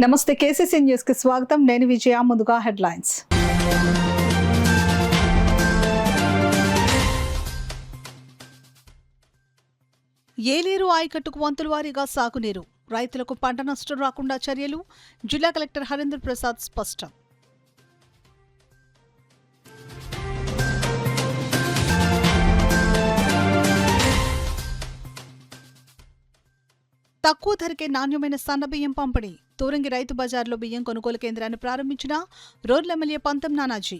నమస్తే KCC news కి స్వాగతం. నేను విజయ. ముందుగా హెడ్లైన్స్. ఏలేరు ఆయకట్టుకు వంతుల వారీగా సాగునీరు, రైతులకు పంట నష్టం రాకుండా చర్యలు, జిల్లా కలెక్టర్ హరేంద్ర ప్రసాద్ స్పష్టం. తక్కువ ధరకే నాణ్యమైన సన్నబియ్యం పంపిణీ, తూరంగి రైతు బజార్లో బియ్యం కొనుగోలు కేంద్రాన్ని ప్రారంభించిన రోడ్ల ఎమ్మెల్యే పంతం నానాజీ.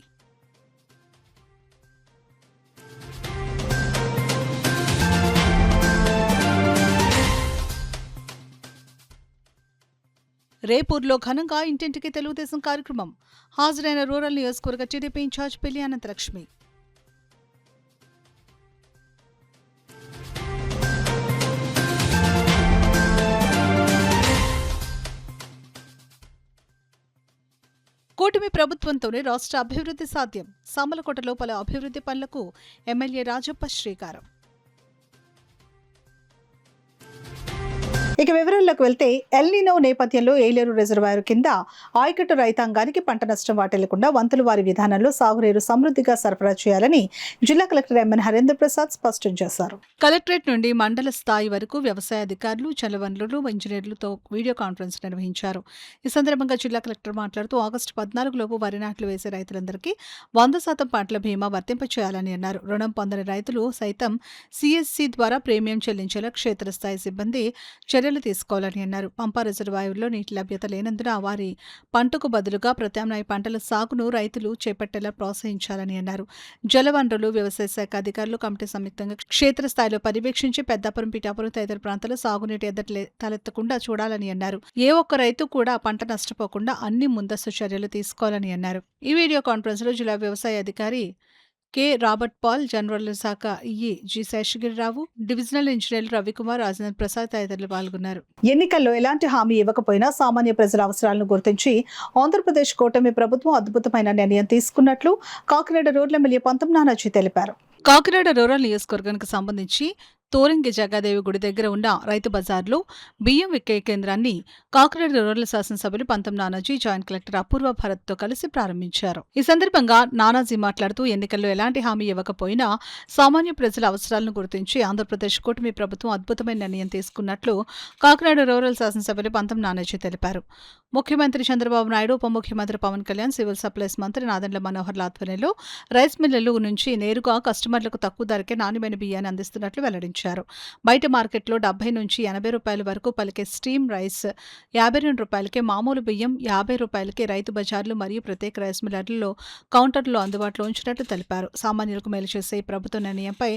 రేపూర్లో ఘనంగా ఇంటింటికి తెలుగుదేశం కార్యక్రమం, హాజరైన రూరల్ నియోజకవర్గ టీడీపీ ఇన్ఛార్జ్ పెళ్లి అనంతలక్ష్మి. కూటమి ప్రభుత్వంతోనే రాష్ట్ర అభివృద్ధి సాధ్యం, సామలకోటలో పలు అభివృద్ధి పనులకు ఎమ్మెల్యే రాజప్ప శ్రీకారం. ఇక వివరాల్లోకి వెళ్తే, ఎల్నినో నేపథ్యంలో ఏలేరు రిజర్వాయర్ కింద ఆయకట్టు రైతాంగానికి పంట నష్టం వాటిల్లకుండా వంతుల వారి విధానంలో సాగునీరు సమృద్ధిగా సరఫరా చేయాలని జిల్లా కలెక్టర్ ఎంఎన్ హరేంద్ర ప్రసాద్ స్పష్టం చేశారు. కలెక్టరేట్ నుండి మండల స్థాయి వరకు వ్యవసాయ అధికారులు, జలవనరులు, ఇంజనీర్లతో వీడియో కాన్ఫరెన్స్ నిర్వహించారు. ఈ సందర్భంగా జిల్లా కలెక్టర్ మాట్లాడుతూ ఆగస్టు 14 లోపు వరి నాట్లు వేసే రైతులందరికీ 100% పంటల బీమా వర్తింపచేయాలని అన్నారు. రుణం పొందని రైతులు సైతం సిఎస్సి ద్వారా ప్రీమియం చెల్లించేలా క్షేత్రస్థాయి సిబ్బంది చర్యలు తీసుకోవాలని అన్నారు. పంపా రిజర్వాయర్లో నీటి లభ్యత లేనందున వారి పంటకు బదులుగా ప్రత్యామ్నాయ పంటల సాగును రైతులు చేపట్టేలా ప్రోత్సహించాలని అన్నారు. జలవనరులు, వ్యవసాయ శాఖ అధికారులు కమిటీ సంయుక్తంగా క్షేత్రస్థాయిలో పర్యవేక్షించి పెద్దాపురం, పిఠాపురం తదితర ప్రాంతాల్లో సాగునీటి ఎద్దడి తలెత్తకుండా చూడాలని అన్నారు. ఏ ఒక్క రైతు కూడా పంట నష్టపోకుండా అన్ని ముందస్తు చర్యలు తీసుకోవాలని అన్నారు. ఈ వీడియో కాన్ఫరెన్స్ లో జిల్లా వ్యవసాయ అధికారి కె రాబర్ట్ పాల్, జనరల్ శాఖ ఈఈ జి శేషగిరిరావు, డివిజనల్ ఇంజనీర్లు రవికుమార్, రాజేంద్ర ప్రసాద్ తదితరులు పాల్గొన్నారు. ఎన్నికల్లో ఎలాంటి హామీ ఇవ్వకపోయినా సామాన్య ప్రజల అవసరాలను గుర్తించి ఆంధ్రప్రదేశ్ కూటమి ప్రభుత్వం అద్భుతమైన నిర్ణయం తీసుకున్నట్లు కాకినాడ రోడ్ల ఎమ్మెల్యే పంతం నానాజీ తెలిపారు. కాకినాడ రూరల్ నియోజకవర్గానికి సంబంధించి తోరంగి జగాదేవి గుడి దగ్గర ఉన్న రైతు బజార్లో బియ్యం విక్రయ కేంద్రాన్ని కాకినాడ రూరల్ శాసనసభ్యులు పంతం నానాజీ జాయింట్ కలెక్టర్ అపూర్వ భారత్తో కలిసి ప్రారంభించారు. ఈ సందర్భంగా నానాజీ మాట్లాడుతూ ఎన్నికల్లో ఎలాంటి హామీ ఇవ్వకపోయినా సామాన్య ప్రజల అవసరాలను గుర్తించి ఆంధ్రప్రదేశ్ కూటమి ప్రభుత్వం అద్భుతమైన నిర్ణయం తీసుకున్నట్లు కాకినాడ రూరల్ శాసనసభ్యులు పంతం నానాజీ తెలిపారు. ముఖ్యమంత్రి చంద్రబాబు నాయుడు, ఉప ముఖ్యమంత్రి పవన్ కళ్యాణ్, సివిల్ సప్లైస్ మంత్రి నాదెండ్ల మనోహర్ల ఆధ్వర్యంలో రైస్ మిల్లుల నుంచి నేరుగా కస్టమర్లకు తక్కువ ధరకే నాణ్యమైన బియ్యాన్ని అందిస్తున్నట్లు వెల్లడించారు. బయట మార్కెట్లో 70 నుంచి 80 రూపాయల వరకు పలికే స్టీమ్ రైస్ 52 రూపాయలకే, మామూలు బియ్యం 50 రూపాయలకే రైతు బజార్లు మరియు ప్రత్యేక రైస్ మిల్లర్లలో కౌంటర్లో అందుబాటులో ఉంచినట్లు తెలిపారు. సామాన్యులకు మేలు చేసే ఈ ప్రభుత్వ నిర్ణయంపై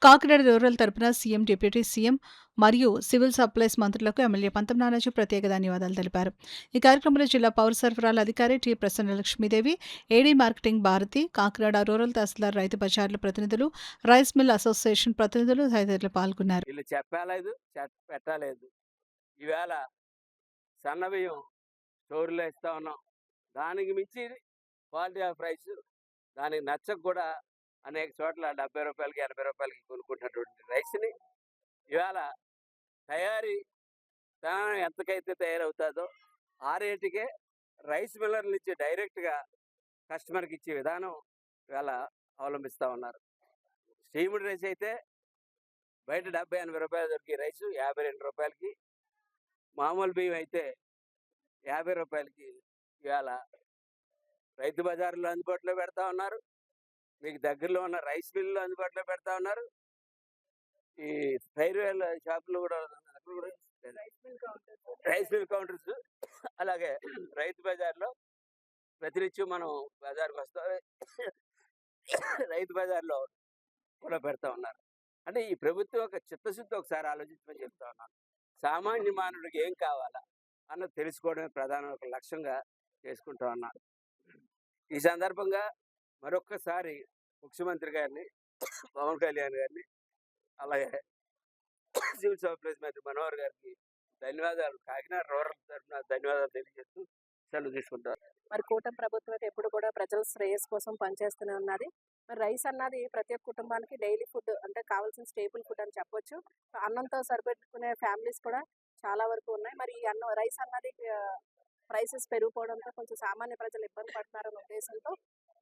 కాకినాడ రూరల్ తరపున సీఎం, డిప్యూటీ సీఎం మరియు సివిల్ సప్లైస్ మంత్రులకు ఎమ్మెల్యే పంతం నానాజీ ప్రత్యేక ధన్యవాదాలు తెలిపారు. ఈ కార్యక్రమంలో జిల్లా పౌర సరఫరాల అధికారి T Prasannalakshmidevi, AD marketing Bharati, Kakinada rural tahsildar, రైతు బజార్ల ప్రతినిధులు, రైస్ మిల్ అసోసియేషన్ ప్రతినిధులు తదితరులు పాల్గొన్నారు. ఈవేళ సన్నబియ్యం స్టోర్లో ఇస్తా ఉన్నాం. దానికి మించి క్వాలిటీ ఆఫ్ రైస్ దానికి నచ్చక కూడా అనేక చోట్ల 70 రూపాయలకి 80 రూపాయలకి కొనుక్కుంటున్నటువంటి రైస్ని ఇవాళ తయారీ ఎంతకైతే తయారవుతుందో ఆ రేటుకే రైస్ మిల్లర్ నుంచి డైరెక్ట్గా కస్టమర్కి ఇచ్చే విధానం ఇవాళ అవలంబిస్తూ ఉన్నారు. స్టీమ్డ్ రైస్ అయితే బయట 70-80 రూపాయలు దొరికే రైసు 52 రూపాయలకి, మామూలు బియ్యం అయితే 50 రూపాయలకి ఇవాళ రైతు బజార్లో అందుబాటులో పెడతా ఉన్నారు. మీకు దగ్గరలో ఉన్న రైస్ మిల్లు అందుబాటులో పెడతా ఉన్నారు. ఈ రైల్వేల షాపులు కూడా రైస్ మిల్ కౌంటర్స్, అలాగే రైతు బజార్లో ప్రతినిత్యం మనం బజార్కి వస్తాం, రైతు బజార్లో కూడా పెడతా ఉన్నారు. అంటే ఈ ప్రభుత్వం ఒక చిత్తశుద్ధి ఒకసారి ఆలోచించమని చెప్తా ఉన్నాను. సామాన్య మానవుడికి ఏం కావాలా అన్నది తెలుసుకోవడమే ప్రధాన ఒక లక్ష్యంగా చేసుకుంటా ఉన్నారు. ఈ సందర్భంగా మరొక్కసారి ముఖ్యమంత్రి గారిని, పవన్ కళ్యాణ్ గారిని, అలాగే సివిల్ సప్లైస్ మంత్రి మనోహర్ గారికి ధన్యవాదాలు, కాకినాడ రూరల్ తరఫున ధన్యవాదాలు తెలియజేస్తూ సెలవు తీసుకుంటారు. మరి కూటమి ప్రభుత్వం అయితే ఎప్పుడు కూడా ప్రజల శ్రేయస్ కోసం పనిచేస్తూనే ఉన్నది. మరి రైస్ అన్నది ప్రతి ఒక్క కుటుంబానికి డైలీ ఫుడ్, అంటే కావాల్సిన స్టేబుల్ ఫుడ్ అని చెప్పొచ్చు. అన్నంతో సరిపెట్టుకునే ఫ్యామిలీస్ కూడా చాలా వరకు ఉన్నాయి. మరి ఈ రైస్ అన్నది ప్రైసెస్ పెరిగిపోవడంతో కొంచెం సామాన్య ప్రజలు ఇబ్బంది పడుతున్నారన్న ఉద్దేశంతో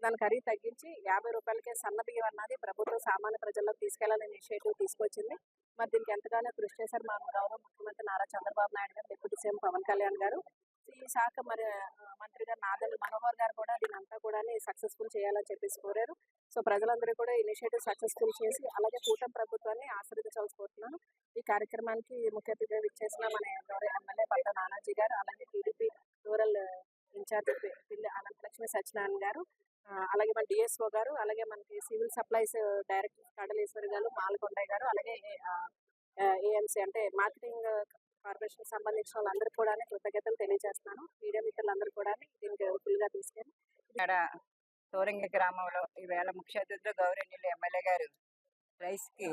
దాని ఖరీదు తగ్గించి ₹50కే సన్న బియ్యం అన్నది ప్రభుత్వం సామాన్య ప్రజల్లోకి తీసుకెళ్లాలని ఇనిషియేటివ్ తీసుకొచ్చింది. మరి దీనికి ఎంతగానో కృషి చేశారు మా గౌరవ ముఖ్యమంత్రి నారా చంద్రబాబు నాయుడు గారు, డిప్యూటీ సీఎం పవన్ కళ్యాణ్ గారు. ఈ శాఖ మరి మంత్రి గారు నాదెళ్ల మనోహర్ గారు కూడా దీనంతా కూడా సక్సెస్ఫుల్ చేయాలని చెప్పేసి కోరారు. సో ప్రజలందరూ కూడా ఇనిషియేటివ్ సక్సెస్ఫుల్ చేసి అలాగే కూటమి ప్రభుత్వాన్ని ఆశీర్వదించాల్సి కోరుతున్నాను. ఈ కార్యక్రమానికి ముఖ్య అతిథిగా విచ్చేసిన మన గౌరవ ఎమ్మెల్యే పంట నానాజీ గారు, అలాగే టీడీపీ రూరల్ ఇన్ఛార్జ్ పిల్లి అనంతలక్ష్మి సత్యనారాయణ గారు, అలాగే మన డిఎస్ఓ గారు, అలాగే మనకి సివిల్ సప్లైస్ డైరెక్టర్ కడలేశ్వరి గారు, మాలకొండయ్య గారు, అలాగే ఏఎంసీ అంటే మార్కెటింగ్ కార్పొరేషన్ సంబంధించిన వాళ్ళందరికీ కూడా కృతజ్ఞతలు తెలియజేస్తున్నాను. మీడియా మిత్రులందరూ కూడా దీనికి ఫుల్గా తీసుకెళ్ళి ఇక్కడ తోరంగి గ్రామంలో ఈవేళ ముఖ్య అతిథిలో గౌరవనీయులు ఎమ్మెల్యే గారు రైస్కి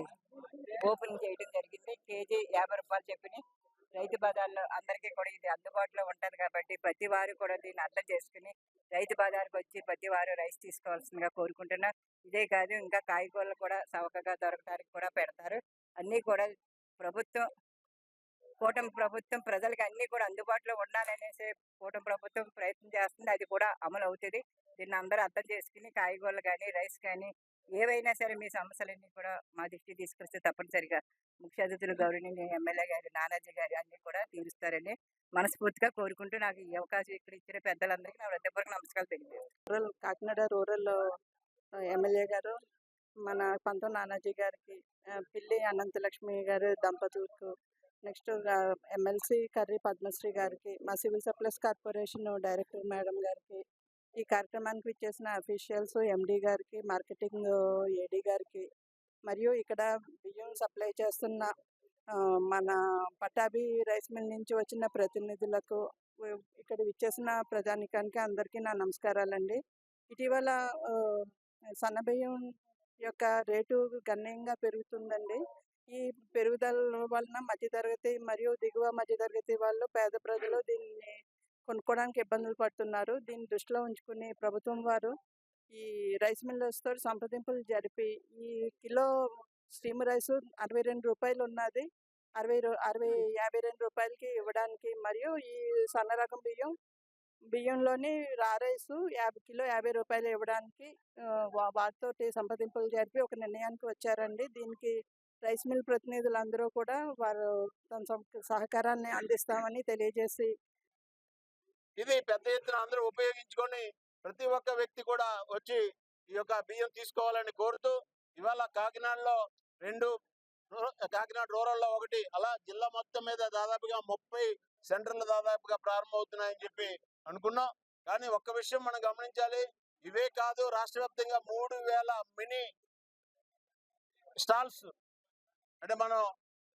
ఓపెన్ చేయడం జరిగింది. కేజీ ₹50 చెప్పిన రైతు బజార్లో అందరికీ కూడా ఇది అందుబాటులో ఉంటుంది కాబట్టి ప్రతి వారు కూడా దీన్ని అర్థం చేసుకుని రైతు బజార్కి వచ్చి ప్రతి వారు రైస్ తీసుకోవాల్సిందిగా కోరుకుంటున్నాను. ఇదే కాదు, ఇంకా కాయగూరలు కూడా చౌకగా దొరకడానికి కూడా పెడతారు. అన్నీ కూడా కూటమి ప్రభుత్వం ప్రజలకు అన్నీ కూడా అందుబాటులో ఉండాలనేసి కూటమి ప్రభుత్వం ప్రయత్నం చేస్తుంది. అది కూడా అమలు అవుతుంది. దీన్ని అందరూ అర్థం చేసుకుని కాయగూరలు కానీ రైస్ కానీ ఏవైనా సరే మీ సమస్యలన్నీ కూడా మా దృష్టికి తీసుకొస్తే తప్పనిసరిగా ముఖ్య అతిథులు గౌరవనీయ ఎమ్మెల్యే గారు నానాజీ గారు అన్నీ కూడా తీరుస్తారని మనస్ఫూర్తిగా కోరుకుంటూ నాకు ఈ అవకాశం ఇక్కడ ఇచ్చిన పెద్దలందరికీ నా హృదయపూర్వక నమస్కారాలు తెలియజేస్తాను. కాకినాడ రూరల్ ఎమ్మెల్యే గారు మన పంతం నానాజీ గారికి, పిల్లి అనంతలక్ష్మి గారు దంపతులకు, నెక్స్ట్ ఎమ్మెల్సీ కర్రీ పద్మశ్రీ గారికి, మా civil supplies corporation director madam గారికి, ఈ కార్యక్రమానికి విచ్చేసిన అఫీషియల్స్ ఎండి గారికి, మార్కెటింగ్ ఏడీ గారికి, మరియు ఇక్కడ బియ్యం సప్లై చేస్తున్న మన పటాబీ రైస్ మిల్ నుంచి వచ్చిన ప్రతినిధులకు, ఇక్కడ విచ్చేసిన ప్రజానికానికి అందరికీ నా నమస్కారాలండి. ఇటీవల సన్నబియ్యం యొక్క రేటు గణనీయంగా పెరుగుతుందండి. ఈ పెరుగుదల వలన మధ్యతరగతి మరియు దిగువ మధ్యతరగతి వాళ్ళు, పేద ప్రజలు దీన్ని కొనుక్కోవడానికి ఇబ్బందులు పడుతున్నారు. దీన్ని దృష్టిలో ఉంచుకుని ప్రభుత్వం వారు ఈ రైస్ మిల్లర్స్తో సంప్రదింపులు జరిపి ఈ కిలో స్టీమ్ రైస్ ₹62 ఉన్నది ₹52 ఇవ్వడానికి, మరియు ఈ సన్న రకం బియ్యంలోని రా రైసు కిలో ₹50 ఇవ్వడానికి వాటితోటి సంప్రదింపులు జరిపి ఒక నిర్ణయానికి వచ్చారండి. దీనికి రైస్ మిల్ ప్రతినిధులందరూ కూడా వారు తమ సహకారాన్ని అందిస్తామని తెలియజేసి, ఇది పెద్ద ఎత్తున అందరూ ఉపయోగించుకొని ప్రతి ఒక్క వ్యక్తి కూడా వచ్చి ఈ యొక్క బియ్యం తీసుకోవాలని కోరుతూ, ఇవాళ కాకినాడలో 2, కాకినాడ రూరల్లో 1, అలా జిల్లా మొత్తం మీద దాదాపుగా 30 సెంటర్లు దాదాపుగా ప్రారంభమవుతున్నాయని చెప్పి అనుకున్నాం. కానీ ఒక్క విషయం మనం గమనించాలి, ఇవే కాదు, రాష్ట్ర వ్యాప్తంగా 3000 మినీ స్టాల్స్, అంటే మనం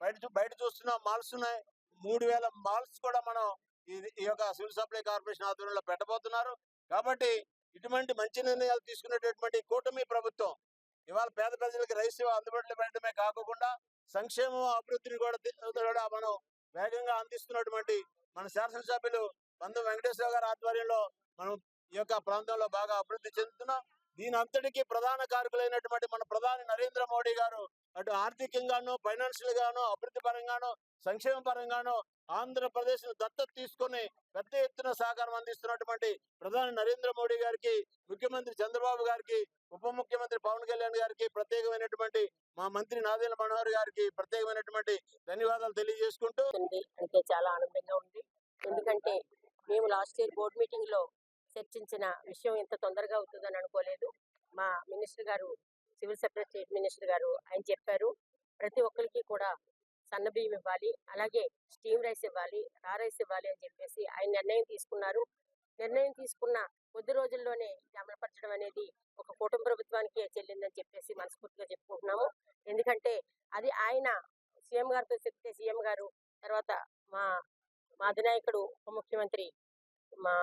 బయట చూస్తున్న మాల్స్ ఉన్నాయి, 3000 మాల్స్ కూడా మనం ఈ యొక్క సివిల్ సప్లై కార్పొరేషన్ ఆధ్వర్యంలో పెట్టబోతున్నారు. కాబట్టి ఇటువంటి మంచి నిర్ణయాలు తీసుకునేటటువంటి కూటమి ప్రభుత్వం ఇవాళ పేద ప్రజలకు రైస్ అందుబాటులో పెట్టడమే కాకుండా సంక్షేమం అభివృద్ధిని కూడా మనం వేగంగా అందిస్తున్నటువంటి మన శాసనసభ్యులు పంతం వెంకటేశ్వర గారి ఆధ్వర్యంలో మనం ఈ యొక్క ప్రాంతంలో బాగా అభివృద్ధి చెందుతున్నాం. దీని అంతటికీ ప్రధాన కారకులైనటువంటి మన ప్రధాని నరేంద్ర మోడీ గారు అటు ఆర్థికంగాను, ఫైనాన్షియల్ గాను, అభివృద్ధి పరంగాను, సంక్షేమ పరంగాను ఆంధ్రప్రదేశ్ ను దత్తత తీసుకుని పెద్ద ఎత్తున సహకారం అందిస్తున్నటువంటి ప్రధాని నరేంద్ర మోడీ గారికి, ముఖ్యమంత్రి చంద్రబాబు గారికి, ఉప ముఖ్యమంత్రి పవన్ కళ్యాణ్ గారికి, ప్రత్యేకమైనటువంటి మా మంత్రి నాదెళ్ల మనోహర్ గారికి ప్రత్యేకమైనటువంటి ధన్యవాదాలు తెలియజేసుకుంటూ, అంటే చాలా ఆనందంగా ఉంది. ఎందుకంటే మేము లాస్ట్ ఇయర్ బోర్డు మీటింగ్ లో చర్చించిన విషయం ఇంత తొందరగా అవుతుందని అనుకోలేదు. మా మినిస్టర్ గారు, సివిల్ సప్లై స్టేట్ మినిస్టర్ గారు, ఆయన చెప్పారు ప్రతి ఒక్కరికి కూడా సన్న బియ్యం ఇవ్వాలి, అలాగే స్టీమ్ రైస్ ఇవ్వాలి, రా రైస్ ఇవ్వాలి అని చెప్పేసి ఆయన నిర్ణయం తీసుకున్నారు. నిర్ణయం తీసుకున్న కొద్ది రోజుల్లోనే అమలుపరచడం అనేది ఒక కూటమి ప్రభుత్వానికే చెల్లిందని చెప్పేసి మనస్ఫూర్తిగా చెప్పుకుంటున్నాము. ఎందుకంటే అది ఆయన సీఎం గారితో చెప్తే సీఎం గారు, తర్వాత మా అధినాయకుడు ఉప ముఖ్యమంత్రి మా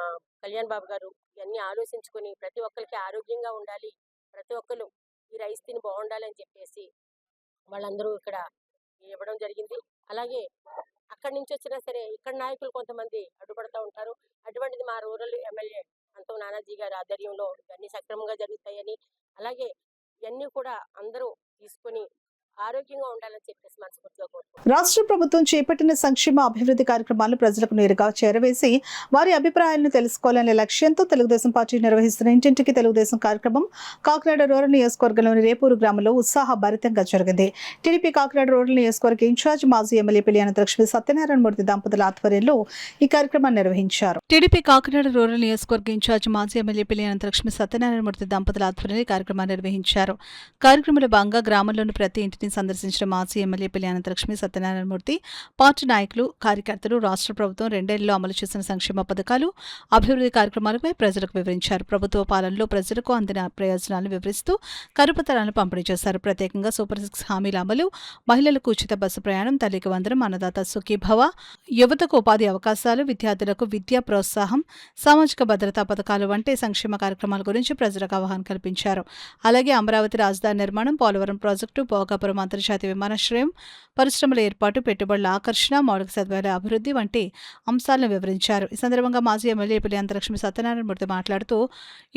కళ్యాణ్ బాబు గారు ఇవన్నీ ఆలోచించుకుని ప్రతి ఒక్కరికి ఆరోగ్యంగా ఉండాలి, ప్రతి ఒక్కరు ఈ రైస్ తిని బాగుండాలి అని చెప్పేసి వాళ్ళందరూ ఇక్కడ ఇవ్వడం జరిగింది. అలాగే అక్కడి నుంచి వచ్చినా సరే ఇక్కడ నాయకులు కొంతమంది అడ్డుపడుతూ ఉంటారు. అటువంటిది మా రూరల్ ఎమ్మెల్యే పంతం నానాజీ గారి ఆధ్వర్యంలో ఇవన్నీ సక్రమంగా జరుగుతాయని, అలాగే ఇవన్నీ కూడా అందరూ తీసుకుని ఆరోగ్యంగా ఉండాలని చెప్పేసి మనస్ఫూర్తిగా కోరుకుంటున్నాను. రాష్ట్ర ప్రభుత్వం చేపట్టిన సంక్షేమ అభివృద్ధి కార్యక్రమాలను ప్రజలకు నేరుగా చేరవేసి వారి అభిప్రాయాలను తెలుసుకోవాలనే లక్ష్యంతో తెలుగుదేశం పార్టీ నిర్వహిస్తున్న ఇంటింటికి తెలుగుదేశం కార్యక్రమం కాకినాడ రూరల్ నియోజకవర్గంలోని రేపూరు గ్రామంలో ఉత్సాహభరితంగా జరిగింది. టీడీపీ కాకినాడ రూరల్ నియోజకవర్గ ఇన్ఛార్జ్ మాజీ ఎమ్మెల్యే పిల్లి అనంతలక్ష్మి సత్యనారాయణ మూర్తి దంపతుల ఆధ్వర్యంలో ఈ కార్యక్రమాన్ని నిర్వహించారు. టీడీపీ కాకినాడ రూరల్ నియోజకవర్గ ఇన్ఛార్జ్ మాజీ ఎమ్మెల్యే పిల్లి అనంతలక్ష్మి సత్యనారాయణ మూర్తి దంపతుల ఆధ్వర్యంలో ఈ కార్యక్రమాన్ని నిర్వహించారు. కార్యక్రమంలో భాగంగా గ్రామంలోని ప్రతి ఇంటిని సందర్శించిన మాజీ ఎమ్మెల్యే పిల్లి అనంతలక్ష్మి సత్యనారాయణమూర్తి పార్టీ నాయకులు, కార్యకర్తలు రాష్ట్ర ప్రభుత్వం 2 ఏళ్లలో అమలు చేసిన సంక్షేమ పథకాలు, అభివృద్ధి కార్యక్రమాలపై ప్రజలకు వివరించారు. ప్రభుత్వ పాలనలో ప్రజలకు అందిన ప్రయోజనాలను వివరిస్తూ కరపత్రాలను పంపిణీ చేశారు. ప్రత్యేకంగా సూపర్ 6 హామీల అమలు, మహిళలకు ఉచిత బస్సు ప్రయాణం, తల్లికి వందనం, అన్నదాత సుఖీభవ, యువతకు ఉపాధి అవకాశాలు, విద్యార్థులకు విద్యా ప్రోత్సాహం, సామాజిక భద్రతా పథకాలు వంటి సంక్షేమ కార్యక్రమాల గురించి ప్రజలకు అవగాహన కల్పించారు. అలాగే అమరావతి రాజధాని నిర్మాణం, పోలవరం ప్రాజెక్టు, భోగాపురం అంతర్జాతీయ విమానాశ్రయం, పరిశ్రమల ఏర్పాటు, పెట్టుబడుల ఆకర్షణ, మౌలిక సదుపాయాల అభివృద్ధి వంటి అంశాలను వివరించారు. ఈ సందర్భంగా మాజీ ఎమ్మెల్యే పిల్లి అనంతలక్ష్మి సత్యనారాయణమూర్తి మాట్లాడుతూ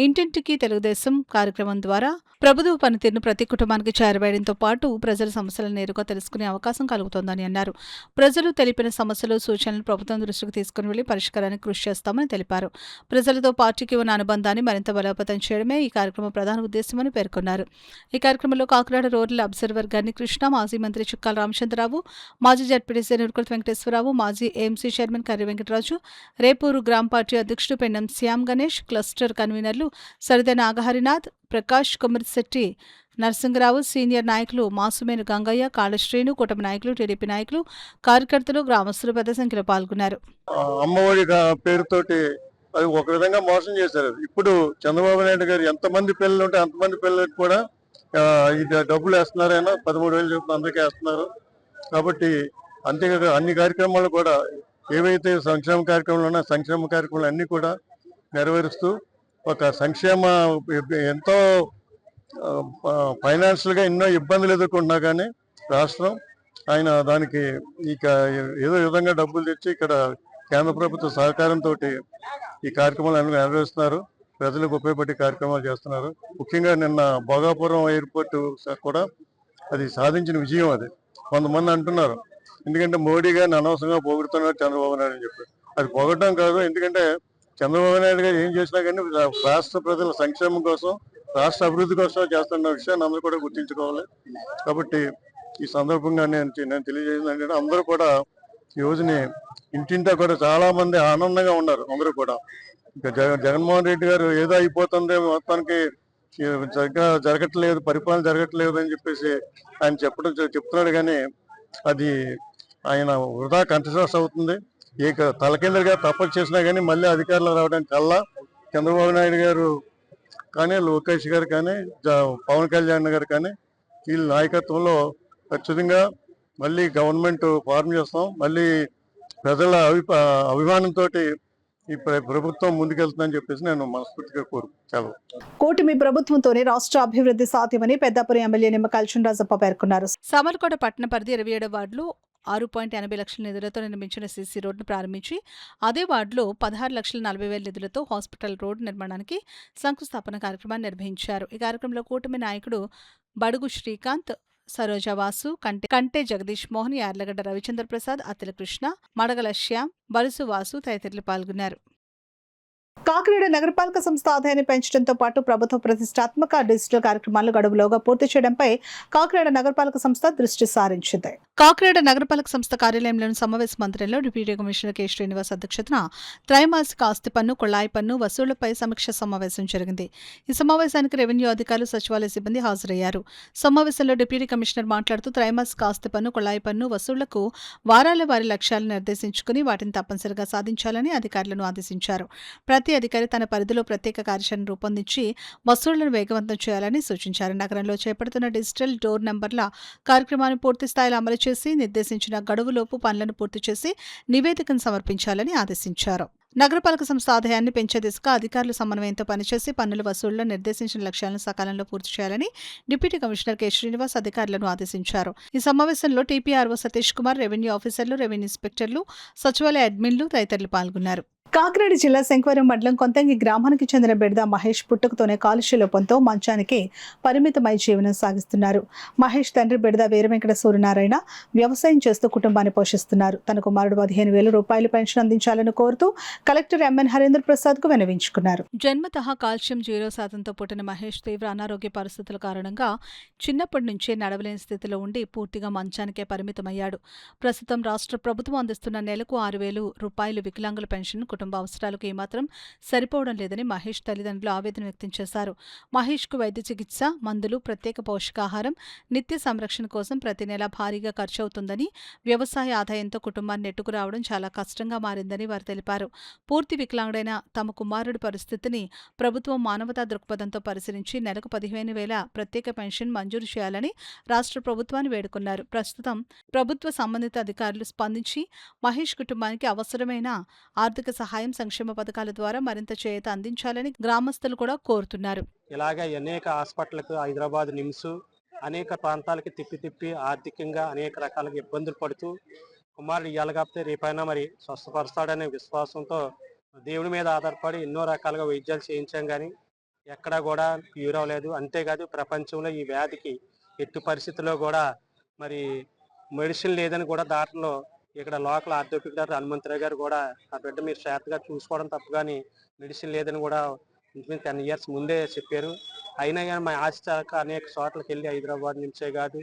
ఇంటింటికి తెలుగుదేశం కార్యక్రమం ద్వారా ప్రభుత్వ పనితీరును ప్రతి కుటుంబానికి చేరవేయడంతో పాటు ప్రజల సమస్యలను నేరుగా తెలుసుకునే అవకాశం కలుగుతోందని అన్నారు. ప్రజలు తెలిపిన సమస్యలు, సూచనలు ప్రభుత్వం దృష్టికి తీసుకుని వెళ్లి పరిష్కారానికి కృషి చేస్తామని తెలిపారు. ప్రజలతో పార్టీకి ఉన్న అనుబంధాన్ని మరింత బలోపేతం చేయడమే ఈ కార్యక్రమం ప్రధాన ఉద్దేశమని పేర్కొన్నారు. ఈ కార్యక్రమంలో కాకినాడ రూరల్ అబ్జర్వర్ గని కృష్ణ, మాజీ మంత్రి చుక్కాల రామచంద్రరావు, మాజీ జడ్పీటీసీ నురుకుల వెంకటేశ్వరరావు, మాజీ ఏఎంసీ చైర్మన్ కర్రి వెంకటరాజు, రేపూరు గ్రామ పార్టీ అధ్యక్షుడు పెండం శ్యామ్ గణేష్, క్లస్టర్ కన్వీనర్లు సరిద నాగహరినాథ్, ప్రకాష్, కుమరిశెట్టి నరసింగరావు, సీనియర్ నాయకులు మాసుమేను గంగయ్య, కాళశ్రీను, కూటమి నాయకులు, టీడీపీ నాయకులు, కార్యకర్తలు, గ్రామస్తులు పెద్ద సంఖ్యలో పాల్గొన్నారు. అమ్మఒడి పేరుతోటి అది ఒక విధంగా మోసం చేశారు. ఇప్పుడు చంద్రబాబు నాయుడు గారు ఎంతమంది పిల్లలు ఉంటే అంతమంది పిల్లలకు కూడా ఇది డబ్బులు వేస్తున్నారు. అయినా 13,000 చొప్పున అందరికీ వేస్తున్నారు. కాబట్టి అంతేకాక అన్ని కార్యక్రమాలు కూడా ఏవైతే సంక్షేమ కార్యక్రమాలు ఉన్నాయో సంక్షేమ కార్యక్రమాలు అన్ని కూడా నెరవేరుస్తూ ఒక సంక్షేమ ఎంతో ఫైనాన్షియల్ గా ఎన్నో ఇబ్బందులు ఎదుర్కొంటున్నా కానీ రాష్ట్రం ఆయన దానికి ఇక ఏదో విధంగా డబ్బులు తెచ్చి ఇక్కడ కేంద్ర ప్రభుత్వ సహకారంతో ఈ కార్యక్రమాలు అన్ని నెరవేరుస్తున్నారు. ప్రజలకు ఉపయోగపడే కార్యక్రమాలు చేస్తున్నారు. ముఖ్యంగా నిన్న భోగాపురం ఎయిర్పోర్ట్ కూడా అది సాధించిన విజయం. అది కొంతమంది అంటున్నారు ఎందుకంటే మోడీ గారిని అనవసరంగా పొగుడుతున్నారు చంద్రబాబు నాయుడు అని చెప్పి. అది పొగడటం కాదు, ఎందుకంటే చంద్రబాబు నాయుడు గారు ఏం చేసినా కానీ రాష్ట్ర ప్రజల సంక్షేమం కోసం, రాష్ట్ర అభివృద్ధి కోసం చేస్తున్న విషయాన్ని అందరూ కూడా గుర్తించుకోవాలి. కాబట్టి ఈ సందర్భంగా నేను తెలియజేసింది ఏంటంటే అందరూ కూడా ఈ రోజుని ఇంటింటా కూడా చాలా మంది ఆనందంగా ఉన్నారు. అందరూ కూడా ఇంకా జగన్మోహన్ రెడ్డి గారు ఏదో అయిపోతుంది మొత్తానికి సరిగ్గా జరగట్లేదు, పరిపాలన జరగట్లేదు అని చెప్పేసి ఆయన చెప్తున్నాడు. కానీ అది ఆయన వృధా కంఠశ్వాస అవుతుంది. తలకిందులుగా తపస్సు చేసినా కానీ మళ్ళీ అధికారంలో రావడానికి కల్లా చంద్రబాబు నాయుడు గారు కానీ, లోకేష్ గారు కానీ, పవన్ కళ్యాణ్ గారు కానీ వీళ్ళ నాయకత్వంలో ఖచ్చితంగా మళ్ళీ గవర్నమెంట్ ఫార్మ్ చేస్తాం. మళ్ళీ ప్రజల అభిమానంతో ఈ ప్రభుత్వం ముందుకెళ్తుందని చెప్పేసి నేను మనస్ఫూర్తిగా కోరుకుంటాను. కూటమి ప్రభుత్వంతోనే రాష్ట్ర అభివృద్ధి సాధ్యమని పెద్దాపురం ఎమ్మెల్యే నిమ్మకాయల చినరాజప్ప పేర్కొన్నారు. సామర్లకోట పట్టణ పరిధి 27వ వార్డులో 6.80 లక్షల నిధులతో నిర్మించిన సీసీ రోడ్డును ప్రారంభించి అదే వార్డులో 16,40,000 నిధులతో హాస్పిటల్ రోడ్డు నిర్మాణానికి శంకుస్థాపన కార్యక్రమాన్ని నిర్వహించారు. ఈ కార్యక్రమంలో కూటమి నాయకుడు బడుగు శ్రీకాంత్, సరోజవాసు, కంటే జగదీష్ మోహన్, యార్లగడ్డ రవిచంద్ర ప్రసాద్, అత్తిల కృష్ణ, మడగల శ్యామ్, బరుసు వాసు తదితరులు పాల్గొన్నారు. కాకినాడ నగరపాలక సంస్థ ఆదాయాన్ని పెంచడంతో పాటు ప్రభుత్వ ప్రతిష్టాత్మక డిజిటల్ కార్యక్రమాలను గడువులోగా పూర్తి చేయడంపై కాకినాడ నగరపాలక సంస్థ దృష్టి సారించింది. కాకినాడ నగరపాలక సంస్థ కార్యాలయంలోని సమావేశ మందిరంలో డిప్యూటీ కమిషనర్ కె శ్రీనివాస్ అధ్యక్షతన త్రైమాసిక ఆస్తి పన్ను, కుళాయి పన్ను వసూళ్లపై సమీక్ష సమావేశం జరిగింది. ఈ సమావేశానికి రెవెన్యూ అధికారులు, సచివాలయ సిబ్బంది హాజరయ్యారు. సమావేశంలో డిప్యూటీ కమిషనర్ మాట్లాడుతూ త్రైమాసిక ఆస్తి పన్ను, కుళాయి పన్ను వసూళ్లకు వారాల వారి లక్ష్యాలను నిర్దేశించుకుని వాటిని తప్పనిసరిగా సాధించాలని అధికారులను ఆదేశించారు. ప్రతి అధికారి తన పరిధిలో ప్రత్యేక కార్యాచరణ రూపొందించి వసూళ్లను వేగవంతం చేయాలని సూచించారు. నగరంలో చేపడుతున్న డిజిటల్ డోర్ నంబర్ల కార్యక్రమాన్ని పూర్తి స్థాయిలో అమలు చేసి నిర్దేశించిన గడువులోపు పనులను పూర్తి చేసి నివేదికను సమర్పించాలని ఆదేశించారు. నగరపాలక సంస్థ ఆదాయాన్ని పెంచే దిశగా అధికారులు సమన్వయంతో పనిచేసి పన్నుల వసూళ్లలో నిర్దేశించిన లక్ష్యాలను సకాలంలో పూర్తి చేయాలని డిప్యూటీ కమిషనర్ కె శ్రీనివాస్ అధికారులను ఆదేశించారు. ఈ సమావేశంలో టీపీఆర్ఓ సతీష్ కుమార్, రెవెన్యూ ఆఫీసర్లు, రెవెన్యూ ఇన్స్పెక్టర్లు, సచివాలయ అడ్మిన్లు తదితరులు పాల్గొన్నారు. కాకినాడ జిల్లా శంకవరం మండలం కొంతంగి గ్రామానికి చెందిన బెడద మహేష్ పుట్టుకతోనే కాలుష్య లోపంతో మంచానికి పరిమితమై జీవనం సాగిస్తున్నారు. మహేష్ తండ్రి బెడద వీరవెంకట సూర్యనారాయణ వ్యవసాయం చేస్తూ కుటుంబాన్ని పోషిస్తున్నారు. తన కుమారుడు 15,000 రూపాయలు పెన్షన్ అందించాలని కోరుతూ కలెక్టర్ ఎంఎన్ హరేంద్ర ప్రసాద్ కు విన్నవించుకున్నారు. జన్మతః కాల్షియం 0% పుట్టిన మహేష్ తీవ్ర అనారోగ్య పరిస్థితుల కారణంగా చిన్నప్పటి నుంచే నడవలేని స్థితిలో ఉండి పూర్తిగా మంచానికే పరిమితమయ్యాడు. ప్రస్తుతం రాష్ట్ర ప్రభుత్వం అందిస్తున్న నెలకు 6,000 రూపాయలు వికలాంగుల పెన్షన్ కుటుంబ అవసరాలకు ఏమాత్రం సరిపోవడం లేదని మహేష్ తల్లిదండ్రులు ఆవేదన వ్యక్తం చేశారు. మహేష్కు వైద్య చికిత్స, మందులు, ప్రత్యేక పోషకాహారం, నిత్య సంరక్షణ కోసం ప్రతి నెల భారీగా ఖర్చు అవుతుందని, వ్యవసాయ ఆదాయంతో కుటుంబాన్ని నెట్టుకురావడం చాలా కష్టంగా మారిందని వారు తెలిపారు. పూర్తి వికలాంగుడైన తమ కుమారుడి పరిస్థితిని ప్రభుత్వం మానవతా దృక్పథంతో పరిశీలించి నెలకు 15,000 ప్రత్యేక పెన్షన్ మంజూరు చేయాలని రాష్ట్ర ప్రభుత్వాన్ని వేడుకున్నారు. ప్రస్తుతం ప్రభుత్వ సంబంధిత అధికారులు స్పందించి మహేష్ కుటుంబానికి అవసరమైన ఆర్థిక సహాయం, సంక్షేమ పథకాల ద్వారా మరింత చేయూత అందించాలని గ్రామస్తులు కూడా కోరుతున్నారు. ఇలాగే అనేక హాస్పిటల్కు, హైదరాబాద్ నిమ్స్ అనేక ప్రాంతాలకి తిప్పి ఆర్థికంగా అనేక రకాలుగా ఇబ్బందులు పడుతూ కుమారుడు ఇయ్యాలి కాకపోతే రేపైనా మరి స్వస్థపరుస్తాడనే విశ్వాసంతో దేవుడి మీద ఆధారపడి ఎన్నో రకాలుగా వైద్యాలు చేయించాం, కానీ ఎక్కడా కూడా క్యూర్ అవ్వలేదు. అంతేకాదు ప్రపంచంలో ఈ వ్యాధికి ఎట్టి పరిస్థితుల్లో కూడా మరి మెడిసిన్ లేదని కూడా దాంట్లో ఇక్కడ లోకల్ ఆర్థోపిక్ డాక్టర్ హనుమంతరావు గారు కూడా ఆ బిడ్డ మీరు శ్రద్ధగా చూసుకోవడం తప్పు, కానీ మెడిసిన్ లేదని కూడా 10 years ముందే చెప్పారు. అయినా కానీ మా ఆశ చాలక అనేక చోట్లకి వెళ్ళి హైదరాబాద్ నుంచే కాదు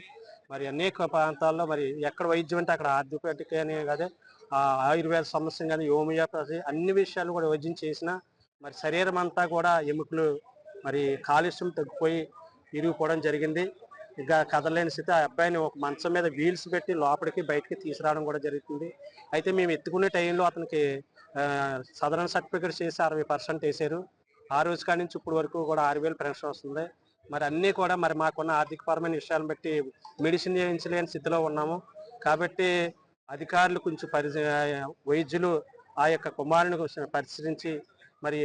మరి అనేక ప్రాంతాల్లో మరి ఎక్కడ వైద్యం అంటే అక్కడ ఆర్థోపెడిక్ అనే కాదు, ఆయుర్వేద సమస్య కానీ హోమియోపతి అన్ని విషయాలు కూడా వైద్యం చేసినా మరి శరీరం అంతా కూడా ఎముకలు మరి కాలుష్యం తగ్గిపోయి ఇరిగిపోవడం జరిగింది. ఇక కదలేని స్థితి. ఆ అబ్బాయిని ఒక మంచం మీద వీల్స్ పెట్టి లోపలికి బయటికి తీసుకురావడం కూడా జరుగుతుంది. అయితే మేము ఎత్తుకునే టైంలో అతనికి సదరన్ సర్టిఫికేట్ చేసి 60% వేసారు. ఆ రోజు కాడి నుంచి ఇప్పుడు వరకు కూడా 6,000 పెన్షన్ వస్తుంది. మరి అన్నీ కూడా మరి మాకున్న ఆర్థికపరమైన విషయాలను బట్టి మెడిసిన్ చేయించలేని స్థితిలో ఉన్నాము. కాబట్టి అధికారులు కొంచెం వైద్యులు ఆ యొక్క కుమారుని పరిశీలించి మరి